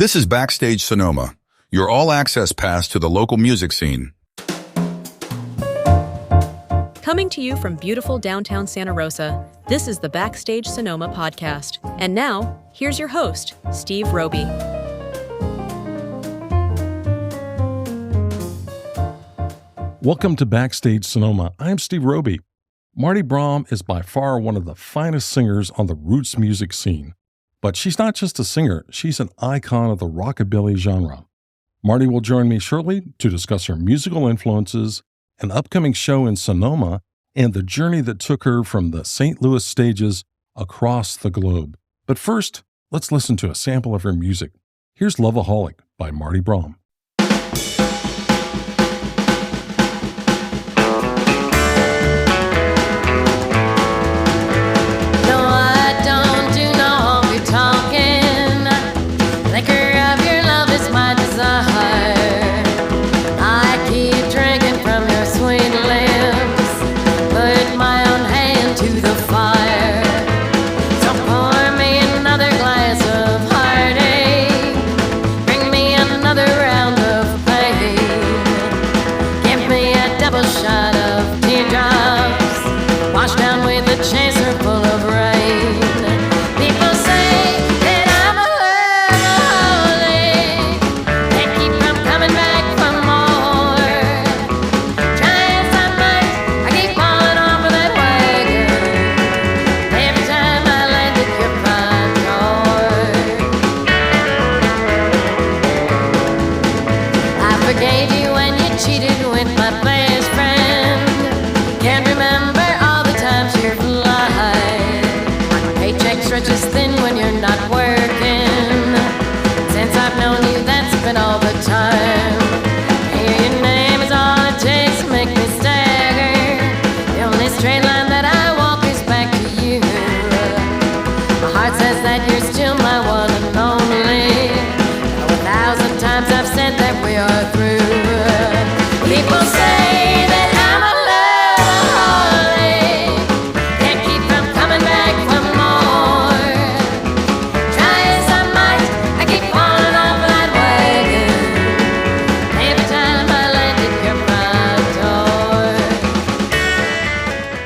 This is Backstage Sonoma, your all-access pass to the local music scene. Coming to you from beautiful downtown Santa Rosa, this is the Backstage Sonoma podcast. And now, here's your host, Steve Roby. Welcome to Backstage Sonoma. I'm Steve Roby. Marti Brom is by far one of the finest singers on the roots music scene. But she's not just a singer, she's an icon of the rockabilly genre. Marti will join me shortly to discuss her musical influences, an upcoming show in Sonoma, and the journey that took her from the St. Louis stages across the globe. But first, let's listen to a sample of her music. Here's Loveaholic by Marti Brom.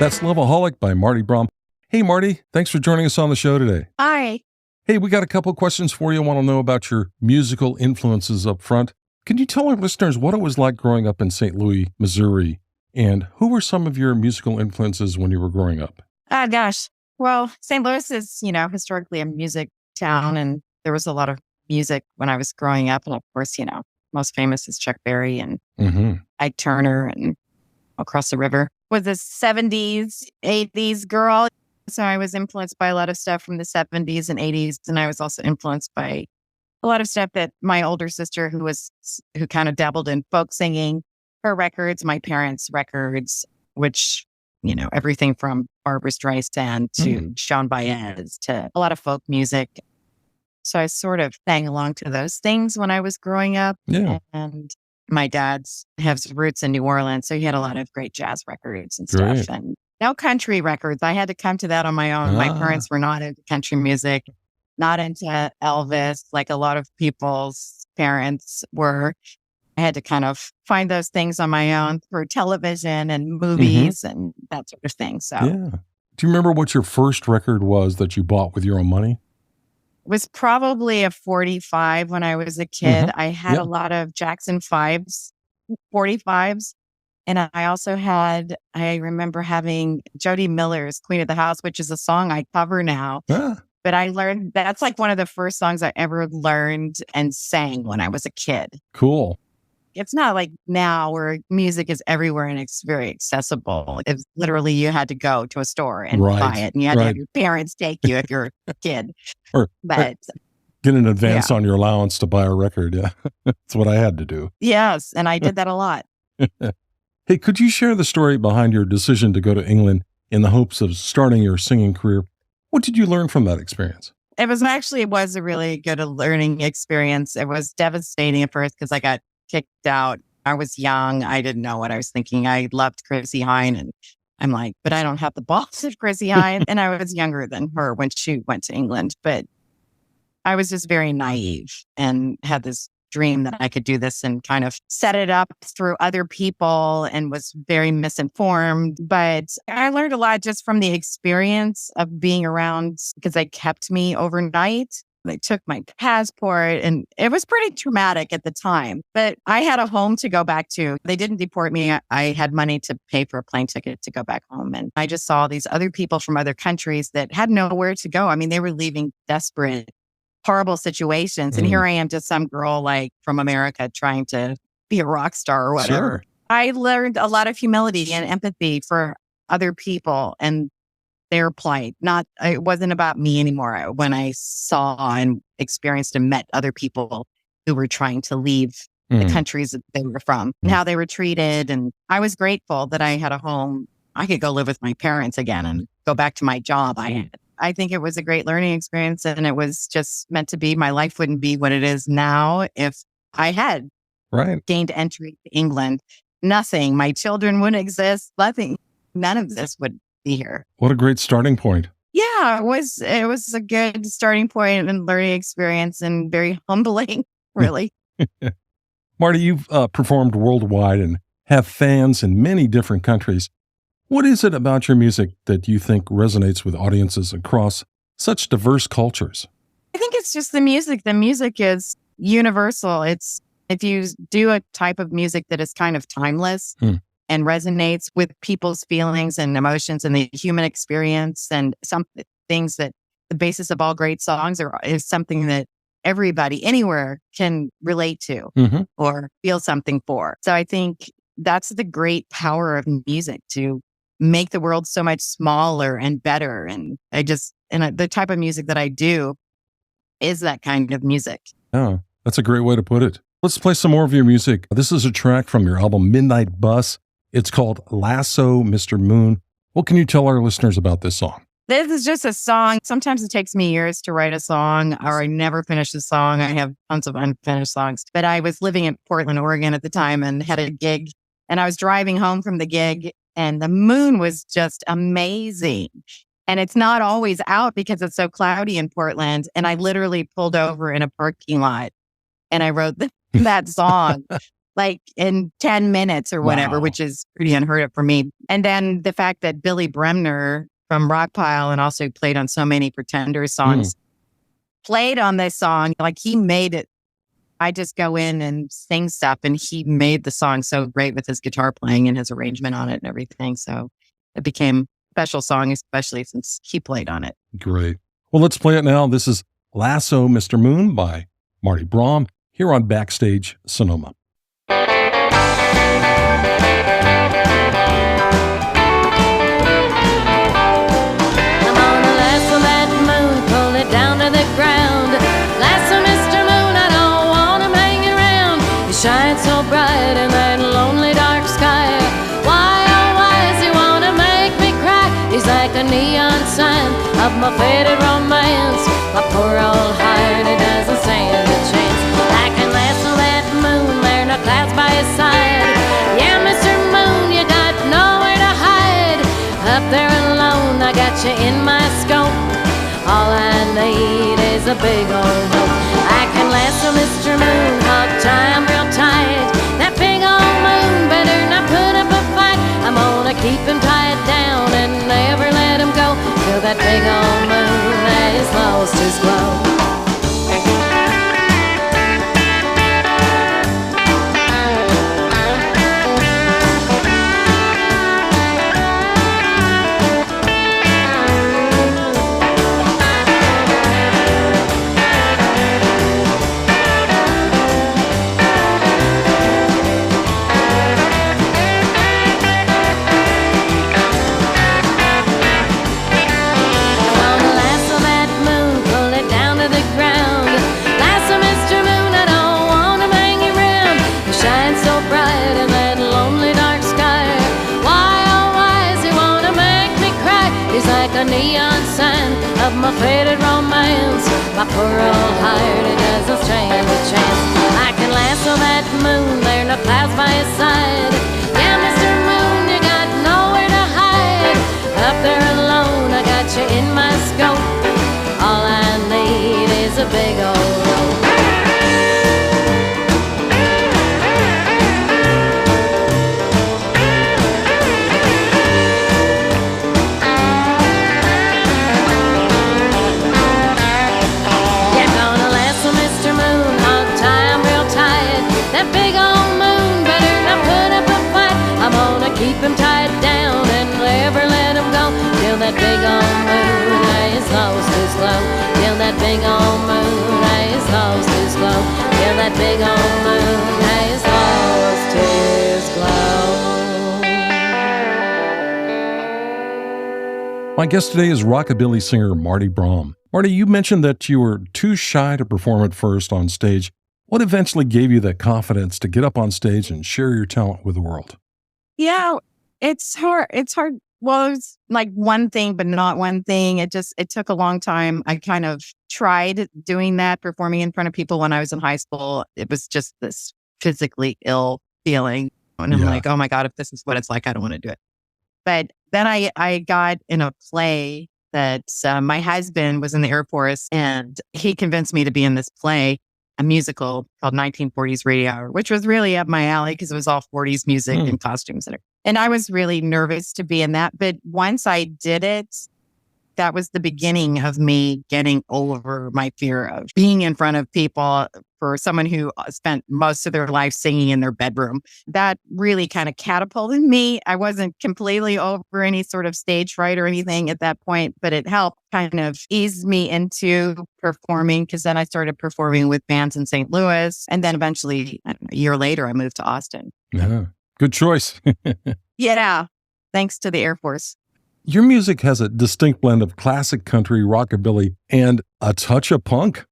That's Loveaholic by Marti Brom. Hey, Marti, thanks for joining us on the show today. Hi. Hey, we got a couple questions for you. I want to know about your musical influences up front. Can you tell our listeners what it was like growing up in St. Louis, Missouri, and who were some of your musical influences when you were growing up? Gosh. Well, St. Louis is, historically a music town, and there was a lot of music when I was growing up. And of course, most famous is Chuck Berry and Ike Turner and Across the River. Was a 70s, 80s girl. So I was influenced by a lot of stuff from the 70s and 80s. And I was also influenced by a lot of stuff that my older sister, who kind of dabbled in folk singing, her records, my parents' records, which, everything from Barbra Streisand to Joan Baez to a lot of folk music. So I sort of sang along to those things when I was growing up. Yeah. And my dad's has roots in New Orleans, so he had a lot of great jazz records and stuff. And no country records. I had to come to that on my own. My parents were not into country music, not into Elvis, like a lot of people's parents were. I had to kind of find those things on my own through television and movies and that sort of thing. So, yeah. Do you remember what your first record was that you bought with your own money? Was probably a 45 when I was a kid. I had a lot of Jackson 5s, 45s. And I remember having Jody Miller's Queen of the House, which is a song I cover now. But I learned, that's like one of the first songs I ever learned and sang when I was a kid. Cool. It's not like now where music is everywhere and it's very accessible. It's literally you had to go to a store and buy it, and you had to have your parents take you if you're a kid. But get an advance on your allowance to buy a record. Yeah, that's what I had to do. Yes, and I did that a lot. Hey, could you share the story behind your decision to go to England in the hopes of starting your singing career? What did you learn from that experience? It was a really good learning experience. It was devastating at first because I got kicked out. I was young. I didn't know what I was thinking. I loved Chrissy Hine, and I'm like, but I don't have the balls of Chrissy Hine. And I was younger than her when she went to England. But I was just very naive and had this dream that I could do this and kind of set it up through other people and was very misinformed. But I learned a lot just from the experience of being around because they kept me overnight. They took my passport and it was pretty traumatic at the time, but I had a home to go back to. They didn't deport me. I had money to pay for a plane ticket to go back home. And I just saw these other people from other countries that had nowhere to go. I mean, they were leaving desperate, horrible situations. And here I am, just some girl like from America trying to be a rock star or whatever. Sure. I learned a lot of humility and empathy for other people and their plight. It wasn't about me anymore. When I saw and experienced and met other people who were trying to leave the countries that they were from and how they were treated. And I was grateful that I had a home. I could go live with my parents again and go back to my job I had. I think it was a great learning experience and it was just meant to be. My life wouldn't be what it is now if I had gained entry to England. Nothing. My children wouldn't exist. Nothing. None of this would be here. What a great starting point. Yeah, it was a good starting point and learning experience and very humbling, really. Marti, you've performed worldwide and have fans in many different countries. What is it about your music that you think resonates with audiences across such diverse cultures? I think it's just the music. The music is universal. It's if you do a type of music that is kind of timeless and resonates with people's feelings and emotions and the human experience and some things that the basis of all great songs is something that everybody anywhere can relate to or feel something for. So I think that's the great power of music, to make the world so much smaller and better. And the type of music that I do is that kind of music. Oh, that's a great way to put it. Let's play some more of your music. This is a track from your album Midnight Bus. It's called Lasso, Mr. Moon. What can you tell our listeners about this song? This is just a song. Sometimes it takes me years to write a song, or I never finish a song. I have tons of unfinished songs. But I was living in Portland, Oregon at the time and had a gig. And I was driving home from the gig and the moon was just amazing. And it's not always out because it's so cloudy in Portland. And I literally pulled over in a parking lot and I wrote that song like in 10 minutes or whatever, which is pretty unheard of for me. And then the fact that Billy Bremner from Rockpile and also played on so many Pretenders songs, played on this song, like he made it. I just go in and sing stuff and he made the song so great with his guitar playing and his arrangement on it and everything. So it became a special song, especially since he played on it. Great. Well, let's play it now. This is Lasso, Mr. Moon by Marti Brom here on Backstage Sonoma. Shine so bright in that lonely dark sky. Why, oh why does he wanna make me cry? He's like a neon sign of my faded romance. My poor old heart, it doesn't stand a chance. I can lasso that moon, there are no clouds by his side. Yeah, Mr. Moon, you got nowhere to hide. Up there alone, I got you in my scope. All I need is a big old rope. I can lasso Mr. Moon, hog time real tight. That big old moon better not put up a fight. I'm gonna keep him tied down and never let him go till that big old moon has lost his glow. Neon sign of my faded romance. My poor old heart, it doesn't stand a chance. I can lasso that moon, there are no clouds by his side. Yeah, Mr. Moon, you got nowhere to hide. Up there alone, I got you in my scope. All I need is a big his glow. Till that big old moon has lost his glow. Till that big old moon has lost his glow. My guest today is rockabilly singer Marti Brom. Marti, you mentioned that you were too shy to perform at first on stage. What eventually gave you the confidence to get up on stage and share your talent with the world? Yeah, it's hard. Well, it's like one thing, but not one thing. It took a long time. I kind of tried doing that, performing in front of people when I was in high school. It was just this physically ill feeling. And I'm like, oh my God, if this is what it's like, I don't want to do it. But then I got in a play that my husband was in the Air Force, and he convinced me to be in this play, a musical called 1940s Radio Hour, which was really up my alley because it was all 40s music and costumes. And I was really nervous to be in that. But once I did it, that was the beginning of me getting over my fear of being in front of people. For someone who spent most of their life singing in their bedroom, that really kind of catapulted me. I wasn't completely over any sort of stage fright or anything at that point, but it helped kind of ease me into performing, because then I started performing with bands in St. Louis. And then eventually, I don't know, a year later, I moved to Austin. Yeah, good choice. Yeah, thanks to the Air Force. Your music has a distinct blend of classic country, rockabilly, and a touch of punk.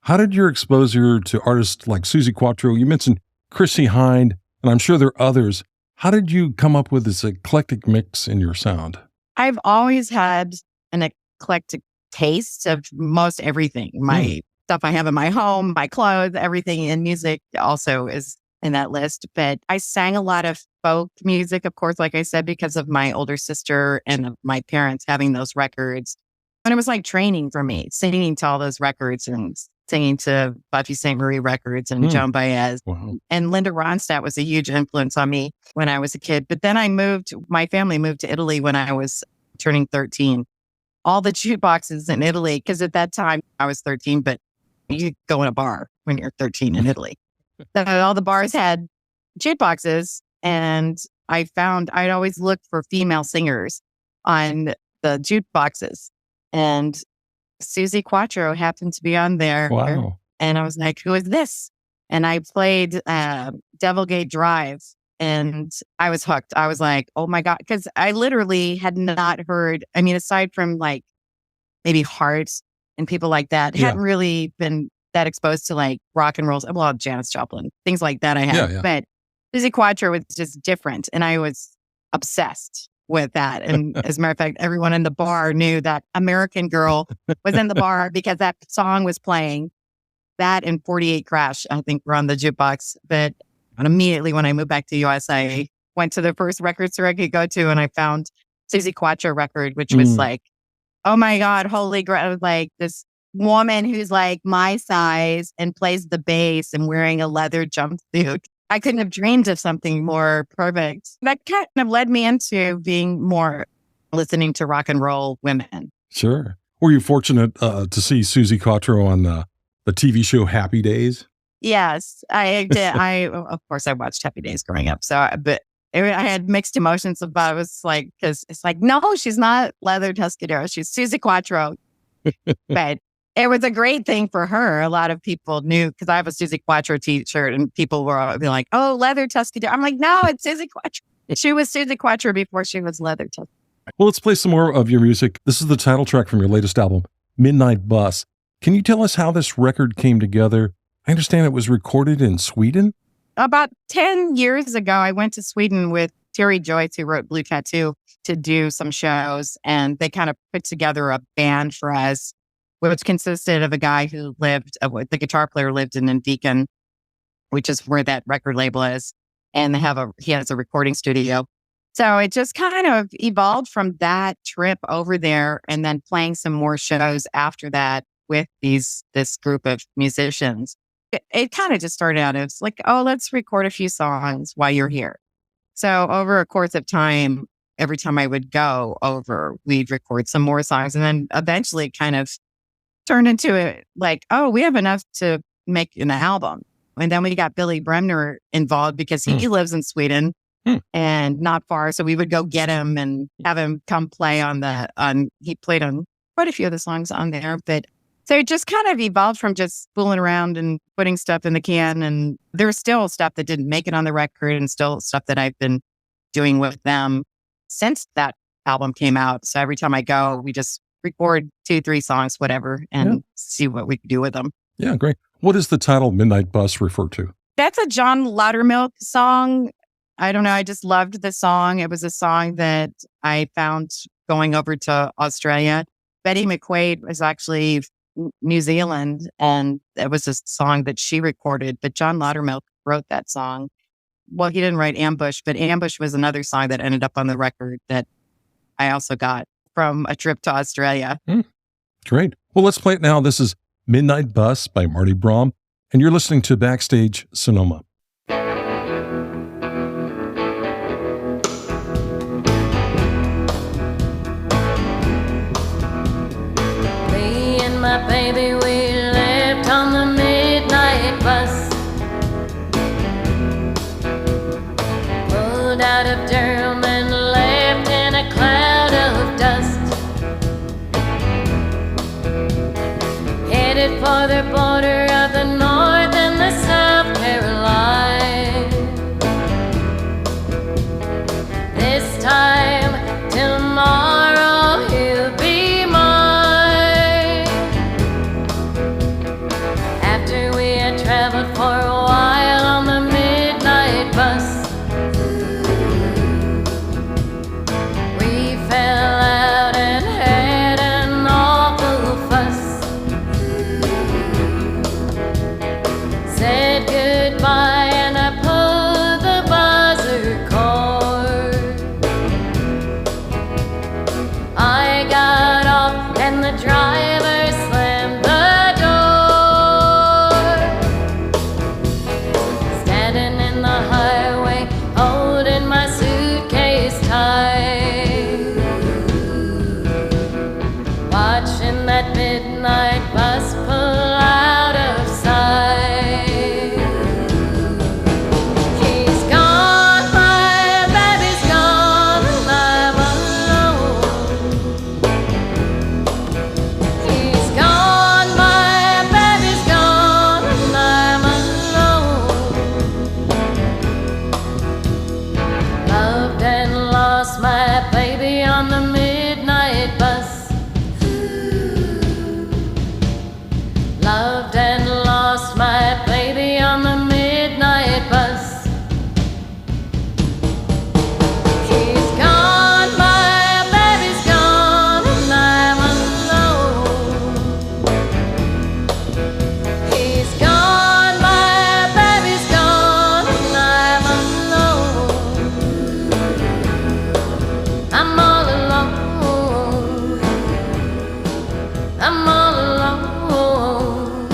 How did your exposure to artists like Suzi Quatro, you mentioned Chrissie Hynde, and I'm sure there are others. How did you come up with this eclectic mix in your sound? I've always had an eclectic taste of most everything. My stuff I have in my home, my clothes, everything in music also is in that list. But I sang a lot of folk music, of course, like I said, because of my older sister and my parents having those records. And it was like training for me, singing to all those records and singing to Buffy St. Marie records and Joan Baez. Wow. And Linda Ronstadt was a huge influence on me when I was a kid. But then my family moved to Italy when I was turning 13. All the jukeboxes in Italy, because at that time I was 13, but you go in a bar when you're 13 in Italy. So all the bars had jukeboxes, and I'd always look for female singers on the jukeboxes. And Suzi Quatro happened to be on there. Wow. And I was like, who is this? And I played Devilgate Drive, and I was hooked. I was like, oh my God. Because I literally had not heard, I mean, aside from like maybe Heart and people like that, hadn't really been that exposed to like rock and rolls. Well, Janis Joplin, things like that I had. But Suzi Quatro was just different. And I was obsessed with that. And as a matter of fact, everyone in the bar knew that American Girl was in the bar because that song was playing. That and 48 Crash, I think, were on the jukebox. But immediately when I moved back to US, I went to the first record store I could go to, and I found Suzi Quatro record, which was like, oh my God, holy grail. Like this woman who's like my size and plays the bass and wearing a leather jumpsuit. I couldn't have dreamed of something more perfect. That kind of led me into being more listening to rock and roll women. Sure. Were you fortunate to see Suzi Quatro on the TV show Happy Days? Yes, I did. Of course, I watched Happy Days growing up. I had mixed emotions about it. It was like, because it's like, no, she's not Leather Tuscadero. She's Suzi Quatro. But it was a great thing for her. A lot of people knew, because I have a Suzi Quatro t-shirt, and people were like, oh, Leather Tuscadero. I'm like, no, it's Suzi Quatro. She was Suzi Quatro before she was Leather Tuscadero. Well, let's play some more of your music. This is the title track from your latest album, Midnight Bus. Can you tell us how this record came together? I understand it was recorded in Sweden? About 10 years ago, I went to Sweden with Terry Joyce, who wrote Blue Tattoo, to do some shows. And they kind of put together a band for us, which consisted of a guy who the guitar player lived in Deacon, which is where that record label is. And he has a recording studio. So it just kind of evolved from that trip over there, and then playing some more shows after that with this group of musicians. It kind of just started out as like, oh, let's record a few songs while you're here. So over a course of time, every time I would go over, we'd record some more songs. And then eventually it kind of turned into it like, oh, we have enough to make an album. And then we got Billy Bremner involved because he lives in Sweden and not far. So we would go get him and have him come play he played on quite a few of the songs on there. But so it just kind of evolved from just fooling around and putting stuff in the can. And there's still stuff that didn't make it on the record and still stuff that I've been doing with them since that album came out. So every time I go, we just record 2-3 songs, whatever, and see what we can do with them. Yeah, great. What does the title Midnight Bus refer to? That's a John Loudermilk song. I don't know. I just loved the song. It was a song that I found going over to Australia. Betty McQuaid was actually New Zealand, and it was a song that she recorded, but John Loudermilk wrote that song. Well, he didn't write Ambush, but Ambush was another song that ended up on the record that I also got from a trip to Australia. Great. Well, let's play it now. This is Midnight Bus by Marti Brom, and you're listening to Backstage Sonoma. My baby, we left on the midnight bus, pulled out of Durham and left in a cloud of dust, headed for the border of the North and the South Carolina. This time tomorrow he'll be mine. Traveled for a while on the midnight bus, we fell out and had an awful fuss, said goodbye and I pulled the buzzer cord. I got off and the driver slammed the door. Highway, holding my suitcase tight, watching that midnight bus pull out of sight. He's gone, my baby's gone, and I'm alone. He's gone, my baby's gone, and I'm alone. Loved and lost my baby on the midnight bus. Loved and lost my baby on the midnight bus. He's gone, my baby's gone, and I'm alone. He's gone, my baby's gone, and I'm alone. I'm all alone. I'm all alone.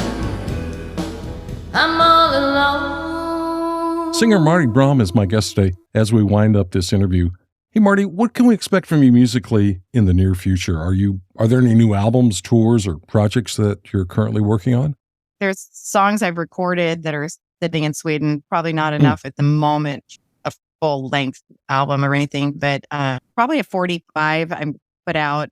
I'm all alone. Singer Marti Brom is my guest today as we wind up this interview. Hey, Marti, what can we expect from you musically in the near future? Are there any new albums, tours, or projects that you're currently working on? There's songs I've recorded that are sitting in Sweden. Probably not enough at the moment, a full-length album or anything, but probably a 45 I put out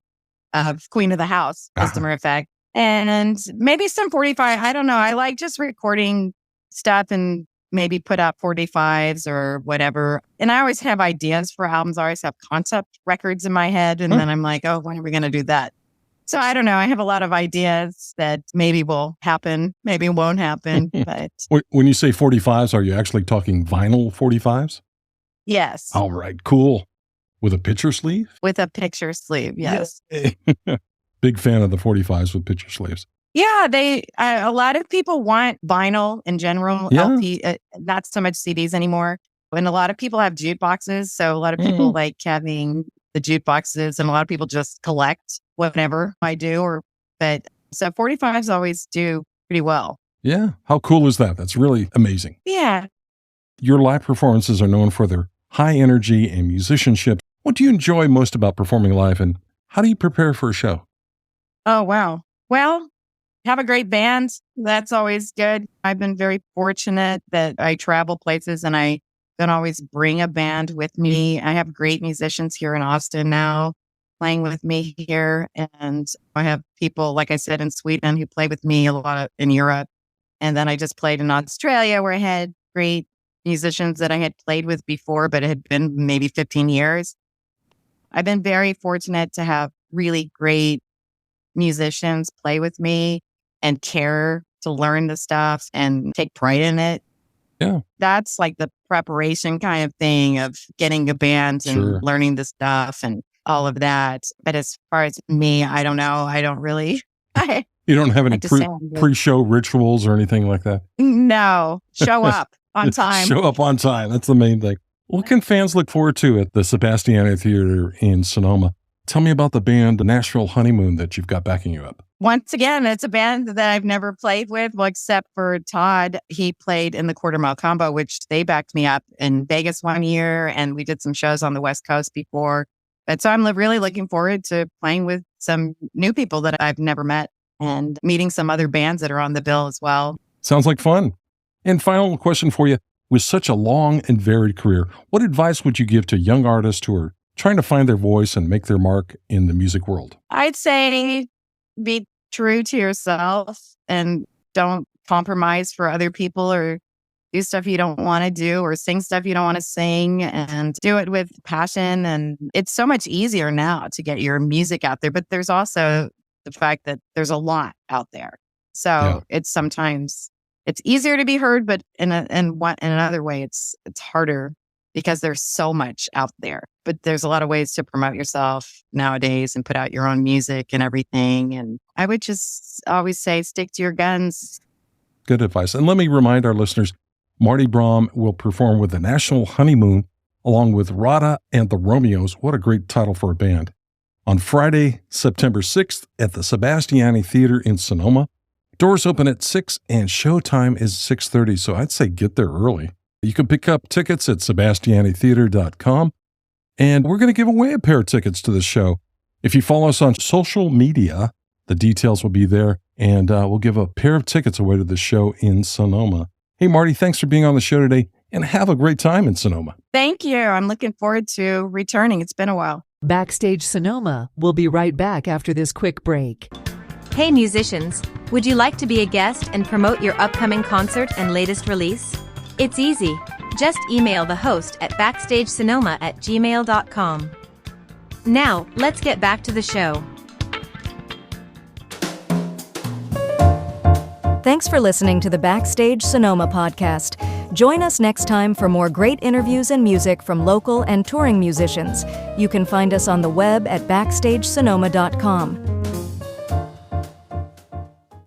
of Queen of the House, as a matter of fact. And maybe some 45. I don't know. I like just recording stuff and maybe put out 45s or whatever. And I always have ideas for albums. I always have concept records in my head. And then I'm like, oh, when are we going to do that? So I don't know. I have a lot of ideas that maybe will happen, maybe won't happen. But When you say 45s, are you actually talking vinyl 45s? yes, All right, cool. With a picture sleeve? with a picture sleeve. Yes. Big fan of the 45s with picture sleeves. Yeah, a lot of people want vinyl in general, Yeah. LP, not so much CDs anymore. And a lot of people have jukeboxes. So a lot of people like having the jukeboxes, and a lot of people just collect whatever I do. So 45s always do pretty well. Yeah. How cool is that? That's really amazing. Yeah. Your live performances are known for their high energy and musicianship. What do you enjoy most about performing live, and how do you prepare for a show? Oh, wow. Well, have a great band. That's always good. I've been very fortunate that I travel places and I don't always bring a band with me. I have great musicians here in Austin now. playing with me here. And I have people, like I said, in Sweden who play with me a lot in Europe. And then I just played in Australia where I had great musicians that I had played with before, but it had been maybe 15 years. I've been very fortunate to have really great musicians play with me and care to learn the stuff and take pride in it. Yeah. That's like the preparation kind of thing of getting a band and learning the stuff and all of that. But as far as me, I don't know. I don't really. You don't have any pre-show rituals or anything like that? No. Show up on time. Show up on time. That's the main thing. What can fans look forward to at the Sebastiani Theater in Sonoma? Tell me about the band, the Nashville Honeymoon, that you've got backing you up. Once again, it's a band that I've never played with, well, except for Todd. He played in the Quarter Mile Combo, which they backed me up in Vegas one year, and we did some shows on the West Coast before. But so I'm really looking forward to playing with some new people that I've never met and meeting some other bands that are on the bill as well. Sounds like fun. And final question for you. With such a long and varied career, what advice would you give to young artists who are trying to find their voice and make their mark in the music world? I'd say be true to yourself and don't compromise for other people or do stuff you don't want to do or sing stuff you don't want to sing, and do it with passion. And it's so much easier now to get your music out there, but there's also the fact that there's a lot out there. So it's sometimes it's easier to be heard, but in another way, it's harder because there's so much out there. But there's a lot of ways to promote yourself nowadays and put out your own music and everything. And I would just always say, stick to your guns. Good advice. And let me remind our listeners, Marti Brom will perform with the National Honeymoon along with Rada and the Romeos. What a great title for a band. On Friday, September 6th at the Sebastiani Theater in Sonoma. Doors open at 6 and showtime is 6:30, so I'd say get there early. You can pick up tickets at sebastianitheater.com, and we're going to give away a pair of tickets to the show. If you follow us on social media, the details will be there, and we'll give a pair of tickets away to the show in Sonoma. Hey, Marti, thanks for being on the show today, and have a great time in Sonoma. Thank you. I'm looking forward to returning. It's been a while. Backstage Sonoma will be right back after this quick break. Hey musicians, would you like to be a guest and promote your upcoming concert and latest release? It's easy. Just email the host at backstagesonoma@gmail.com. Now, let's get back to the show. Thanks for listening to the Backstage Sonoma podcast. Join us next time for more great interviews and music from local and touring musicians. You can find us on the web at backstagesonoma.com.